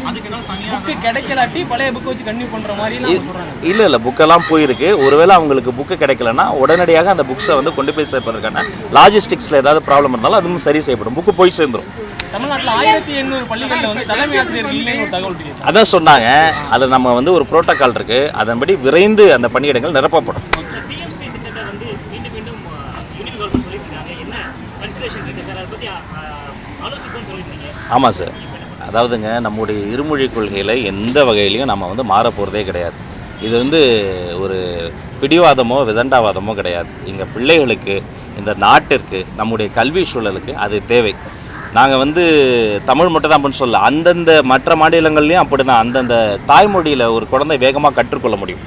அதுக்கு ஏதாவது தனியாக புக்கு கிடைக்கலாட்டி பழைய புக்கை வச்சு கண்டினியூ பண்ணுற மாதிரிலாம் சொல்கிறாங்க. இல்லை புக்கெல்லாம் போயிருக்கு. ஒருவேளை அவங்களுக்கு புக்கு கிடைக்கலன்னா உடனடியாக அந்த புக்ஸை வந்து கொண்டு போய் சேர்ப்பதற்கான லாஜிஸ்டிக்ஸில் ஏதாவது ப்ராப்ளம் இருந்தாலும் அதுவும் சரி செய்யப்படும். புக்கு போய் சேர்ந்துடும். தமிழ்நாட்டில் 1800 பள்ளிகளில் வந்து தலைமை ஆசிரியர்கள் இல்லைன்னு ஒரு தகவல் இருக்கு. அதான் சொன்னாங்க. அது நம்ம வந்து ஒரு புரோட்டோக்கால் இருக்குது. அதன்படி விரைந்து அந்த பணியிடங்கள் நிரப்பப்படும். பிஎம்ஸ்ரீ திட்டத்தை வந்து மீண்டும் யூனியன் கவர்மெண்ட் சொல்லியிருக்காங்க. என்ன கன்சிடரேஷன் இருக்குது சார்? அதை பற்றி ஆலோசிப்போம்னு சொல்லியிருந்தீங்க. ஆமாம் சார். அதாவதுங்க, நம்முடைய இருமொழி கொள்கையில் எந்த வகையிலையும் நம்ம வந்து மாற போகிறதே கிடையாது. இது வந்து ஒரு பிடிவாதமோ விதண்டாவாதமோ கிடையாது. எங்கள் பிள்ளைகளுக்கு, இந்த நாட்டிற்கு, நம்முடைய கல்வி சூழலுக்கு அது தேவை. நாங்கள் வந்து தமிழ் மட்டும் தான் அப்படின்னு சொல்ல, அந்தந்த மற்ற மாநிலங்கள்லேயும் அப்படி தான். அந்தந்த தாய்மொழியில் ஒரு குழந்தை வேகமாக கற்றுக்கொள்ள முடியும்.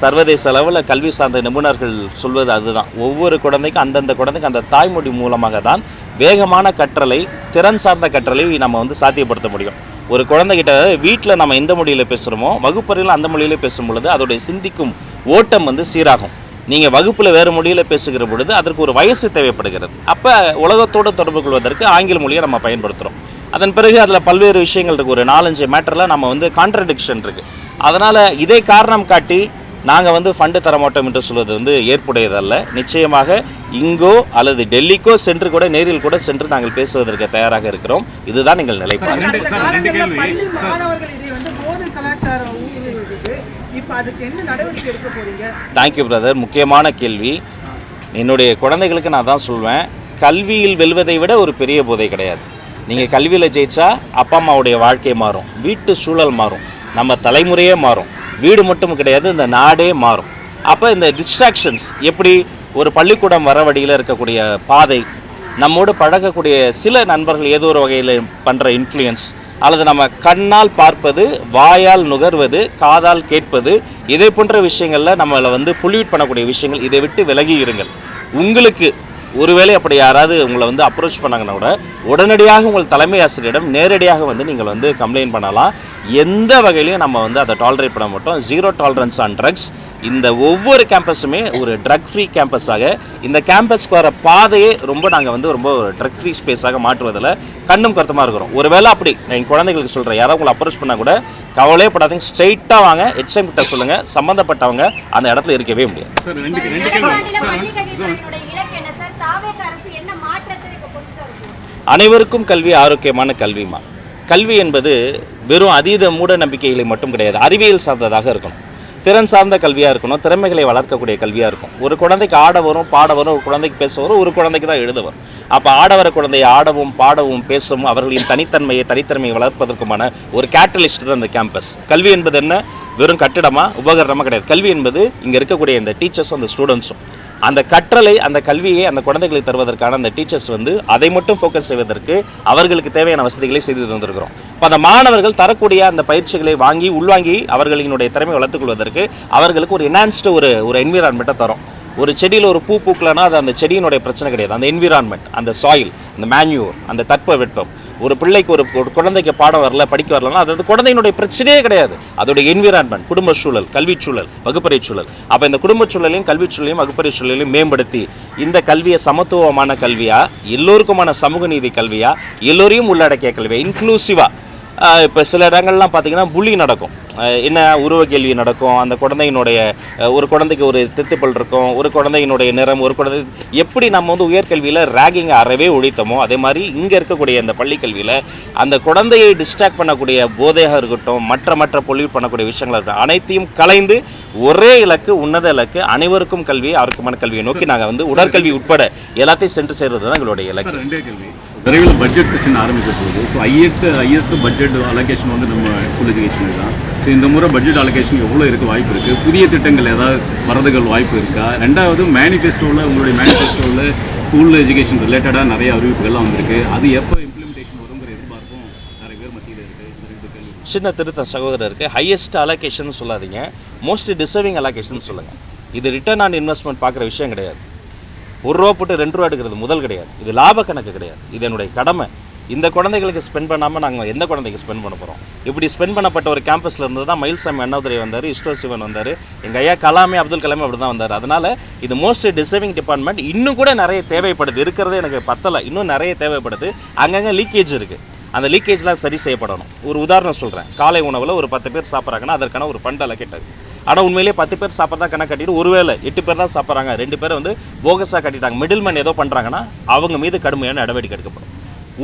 சர்வதேச அளவில் கல்வி சார்ந்த நிபுணர்கள் சொல்வது அதுதான். ஒவ்வொரு குழந்தைக்கும் அந்தந்த குழந்தைக்கு அந்த தாய்மொழி மூலமாக தான் வேகமான கற்றலை, திறன் சார்ந்த கற்றலை நம்ம வந்து சாத்தியப்படுத்த முடியும். ஒரு குழந்தைகிட்ட வீட்டில் நம்ம எந்த மொழியில் பேசுகிறோமோ வகுப்பறையில் அந்த மொழியிலே பேசும் பொழுது அதோடைய சிந்திக்கும் ஓட்டம் வந்து சீராகும். நீங்கள் வகுப்பில் வேறு மொழியில் பேசுகிற பொழுது அதற்கு ஒரு வயசு தேவைப்படுகிறது. அப்போ உலகத்தோடு தொடர்பு கொள்வதற்கு ஆங்கில மொழியை நம்ம பயன்படுத்துகிறோம். அதன் பிறகு அதில் பல்வேறு விஷயங்கள் இருக்குது. ஒரு 4-5 மேட்டரில் நம்ம வந்து கான்ட்ரடிக்ஷன் இருக்குது. அதனால் இதை காரணம் காட்டி நாங்கள் வந்து ஃபண்டு தரமாட்டோம் என்று சொல்வது வந்து ஏற்புடையதல்ல. நிச்சயமாக இங்கோ அல்லது டெல்லிக்கோ சென்று கூட நேரில் கூட சென்று நாங்கள் பேசுவதற்கு தயாராக இருக்கிறோம். இதுதான் எங்கள் நிலைப்பாடு. பள்ளி மாணவர்கள் இதை வந்து போதை கலாச்சாரம் ஊக்குவிக்குது. இப்போ அதுக்கு என்ன நடவடிக்கை எடுக்க போறீங்க? Thank you brother. முக்கியமான கேள்வி. என்னுடைய குழந்தைகளுக்கு நான் தான் சொல்வேன், கல்வியில் வெல்வதை விட ஒரு பெரிய போதை கிடையாது. நீங்கள் கல்வியில் ஜெயிச்சா அப்பா அம்மாவுடைய வாழ்க்கை மாறும், வீட்டு சூழல் மாறும், நம்ம தலைமுறையே மாறும், வீடு மட்டும் கிடையாது இந்த நாடே மாறும். அப்போ இந்த டிஸ்ட்ராக்ஷன்ஸ் எப்படி, ஒரு பள்ளிக்கூடம் வர வழியில் இருக்கக்கூடிய பாதை, நம்மோடு பழகக்கூடிய சில நண்பர்கள் ஏதோ ஒரு வகையில் பண்ணுற இன்ஃப்ளூயன்ஸ், அல்லது நம்ம கண்ணால் பார்ப்பது, வாயால் நுகர்வது, காதால் கேட்பது, இதே போன்ற விஷயங்களில் நம்மளை வந்து பொல்யூட் பண்ணக்கூடிய விஷயங்கள், இதை விட்டு விலகி இருங்கள். உங்களுக்கு ஒருவேளை அப்படி யாராவது உங்களை வந்து அப்ரோச் பண்ணாங்கன்னா கூட உடனடியாக உங்கள் தலைமை ஆசிரியரிடம் நேரடியாக வந்து நீங்கள் வந்து கம்ப்ளைண்ட் பண்ணலாம். எந்த வகையிலையும் நம்ம வந்து அதை டாலரேட் பண்ண மாட்டோம். 0 டாலரன்ஸ் ஆன் ட்ரக்ஸ். இந்த ஒவ்வொரு கேம்பஸுமே ஒரு ட்ரக் ஃப்ரீ கேம்பஸாக, இந்த கேம்பஸ்க்கு வர பாதையே நாங்கள் வந்து ரொம்ப ட்ரக் ஃப்ரீ ஸ்பேஸாக மாற்றுவதில் கண்ணும் கருத்துமாக இருக்கிறோம். ஒருவேளை அப்படி என் குழந்தைகளுக்கு சொல்கிறேன், யாராவது உங்களை அப்ரோச் பண்ணால் கூட கவலையப்படாதீங்க, ஸ்ட்ரெயிட்டாக வாங்க, HM கிட்ட சொல்லுங்கள், சம்மந்தப்பட்டவங்க அந்த இடத்துல இருக்கவே முடியாது. அனைவருக்கும் கல்வி ஆரோக்கியமான கல்விமா. கல்வி என்பது வெறும் அதீத மூட நம்பிக்கைகளை மட்டும் கிடையாது, அறிவியல் சார்ந்ததாக இருக்கணும், திறன் சார்ந்த கல்வியாக இருக்கணும், திறமைகளை வளர்க்கக்கூடிய கல்வியாக இருக்கும். ஒரு குழந்தைக்கு ஆட வரும், பாட வரும், ஒரு குழந்தைக்கு பேச வரும், ஒரு குழந்தைக்கு தான் எழுத வரும். அப்போ ஆட வர குழந்தையை ஆடவும் பாடவும் பேசவும் அவர்களின் தனித்தன்மையை வளர்ப்பதற்குமான ஒரு கேட்டலிஸ்ட் தான் இந்த கேம்பஸ். கல்வி என்பது என்ன, வெறும் கட்டிடமா உபகரணமாக கிடையாது. கல்வி என்பது இங்கே இருக்கக்கூடிய இந்த டீச்சர்ஸும் அந்த ஸ்டூடெண்ட்ஸும் அந்த கற்றலை, அந்த கல்வியை அந்த குழந்தைகளுக்கு தருவதற்கான அந்த டீச்சர்ஸ் வந்து அதை மட்டும் ஃபோக்கஸ் செய்வதற்கு அவர்களுக்கு தேவையான வசதிகளை செய்து தந்திருக்கிறோம். இப்போ அந்த மாணவர்கள் தரக்கூடிய அந்த பயிற்சிகளை வாங்கி உள்வாங்கி அவர்களினுடைய திறமை வளர்த்துக் கொள்வதற்கு அவர்களுக்கு ஒரு என்ஹான்ஸ்டு ஒரு என்விரான்மெண்ட்டை தரும். ஒரு செடியில் ஒரு பூ பூக்கலன்னா அது அந்த செடியினுடைய பிரச்சனை கிடையாது, அந்த என்விரான்மெண்ட், அந்த சாயில், அந்த மேன்யூர், அந்த தட்பவெப்பம். ஒரு பிள்ளைக்கு ஒரு குழந்தைக்கு பாடம் வரல, படிக்க வரலன்னா அது குழந்தையினுடைய பிரச்சனையே கிடையாது. அதோடைய என்விரான்மெண்ட், குடும்ப சூழல், கல்வி சூழல், வகுப்பறை சூழல். அப்போ இந்த குடும்ப சூழலையும் கல்வி சூழலையும் வகுப்பறை சூழலையும் மேம்படுத்தி இந்த கல்வியை சமத்துவமான கல்வியா, எல்லோருக்குமான சமூக நீதி கல்வியா, எல்லோரையும் உள்ளடக்கிய கல்வியா, இன்க்ளூசிவாக. இப்போ சில இடங்கள்லாம் பார்த்தீங்கன்னா புள்ளி நடக்கும், என்ன உருவ கேள்வி நடக்கும், அந்த குழந்தையினுடைய ஒரு குழந்தைக்கு ஒரு தித்துப்பல் இருக்கும், ஒரு குழந்தையினுடைய நிறம், ஒரு குழந்தை எப்படி நம்ம வந்து உயர்கல்வியில் ரேகிங்கை அறவே ஒழித்தோமோ அதே மாதிரி இங்கே இருக்கக்கூடிய இந்த பள்ளிக்கல்வியில் அந்த குழந்தையை டிஸ்ட்ராக்ட் பண்ணக்கூடிய போதையாக இருக்கட்டும், மற்ற பொல்யூட் பண்ணக்கூடிய விஷயங்களாக இருக்கட்டும், அனைத்தையும் கலைந்து ஒரே இலக்கு, உன்னத இலக்கு, அனைவருக்கும் கல்வி, யாருக்குமான கல்வியை நோக்கி நாங்கள் வந்து உடற்கல்வி உட்பட எல்லாத்தையும் சென்று சேர்றது தான் எங்களுடைய இலக்கு. ரெண்டே கேள்வி, விரைவில் பட்ஜெட் செக்ஷன் ஆரம்பிக்க போகுது. ஸோ ஹையஸ்ட் பட்ஜெட் அலோகேஷன் வந்து நம்ம ஸ்கூல் எஜுகேஷன் தான். ஸோ இந்த முறை பட்ஜெட் அலோகேஷன் எவ்வளோ இருக்க வாய்ப்பு இருக்குது? புதிய திட்டங்கள் ஏதாவது வரதுகள் வாய்ப்பு இருக்கா? ரெண்டாவது மேனிஃபெஸ்டோவில், உங்களுடைய மேனிஃபெஸ்டோவில் ஸ்கூல் எஜுகேஷன் ரிலேட்டடாக நிறைய அறிவிப்புகள்லாம் வந்திருக்கு. அது எப்போ இம்ப்ளிமெண்டேஷன் வருங்கிற எதிர்பார்ப்பும் நிறைய பேர் மத்தியில் இருக்குது. சின்ன திருத்தம் சகோதரருக்கு, ஹையஸ்ட் அலோகேஷன் சொல்லாதீங்க, மோஸ்ட் டிசர்விங் அலோகேஷன் சொல்லுங்கள். இது ரிட்டர்ன் ஆன் இன்வெஸ்ட்மெண்ட் பார்க்குற விஷயம் கிடையாது. ₹1 போட்டு ₹2 எடுக்கிறது முதல் கிடையாது. இது லாப கணக்கு கிடையாது. இது என்னுடைய கடமை. இந்த குழந்தைகளுக்கு ஸ்பெண்ட் பண்ணாமல் நாங்கள் எந்த குழந்தைக்கு ஸ்பெண்ட் பண்ண போகிறோம்? இப்படி ஸ்பெண்ட் பண்ணப்பட்ட ஒரு கேம்பஸில் இருந்து தான் மயில்சாமி அண்ணாதுரை வந்தார், இஸ்ரோ சிவன் வந்தார், எங்கள் ஐயா கலாமே, அப்துல் கலாமே அப்படி தான் வந்தார். அதனால் இது மோஸ்ட் டிசர்விங் டிபார்ட்மெண்ட். இன்னும் கூட நிறைய தேவைப்படுது, இருக்கிறதே எனக்கு பத்தலை, இன்னும் நிறைய தேவைப்படுது. அங்கங்கே லீக்கேஜ் இருக்குது, அந்த லீக்கேஜ்லாம் சரி செய்யப்படணும். ஒரு உதாரணம் சொல்கிறேன், காலை உணவில் ஒரு 10 பேர் சாப்பிட்றாங்கன்னா அதற்கான ஒரு ஃபண்ட் அலோகேட் ஆகுது. ஆனால் உண்மையிலேயே 10 பேர் சாப்பிட்றதா கணக்கு கட்டிட்டு ஒருவேளை 8 பேர் தான் சாப்பிட்றாங்க, 2 பேர் வந்து போகஸாக கட்டிட்டாங்க, மிடில்மேன் ஏதோ பண்ணுறாங்கன்னா அவங்க மீது கடுமையான நடவடிக்கை எடுக்கப்படும்.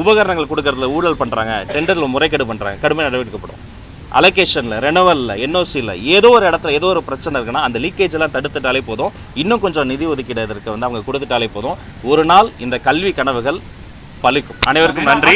உபகரணங்கள் கொடுக்கறதுல ஊழல் பண்ணுறாங்க, டெண்டரில் முறைகேடு பண்ணுறாங்க, கடுமையான நடவடிக்கை எடுக்கப்படும். அலோகேஷனில், ரெனவலில், என்ஓசியில் ஏதோ ஒரு இடத்துல ஏதோ ஒரு பிரச்சனை இருக்குன்னா அந்த லீக்கேஜ் எல்லாம் தடுத்துட்டாலே போதும். இன்னும் கொஞ்சம் நிதி ஒதுக்கீடு இதற்கு வந்து அவங்க கொடுத்துட்டாலே போதும். ஒரு நாள் இந்த கல்வி கனவுகள் பலிக்கும். அனைவருக்கும் நன்றி.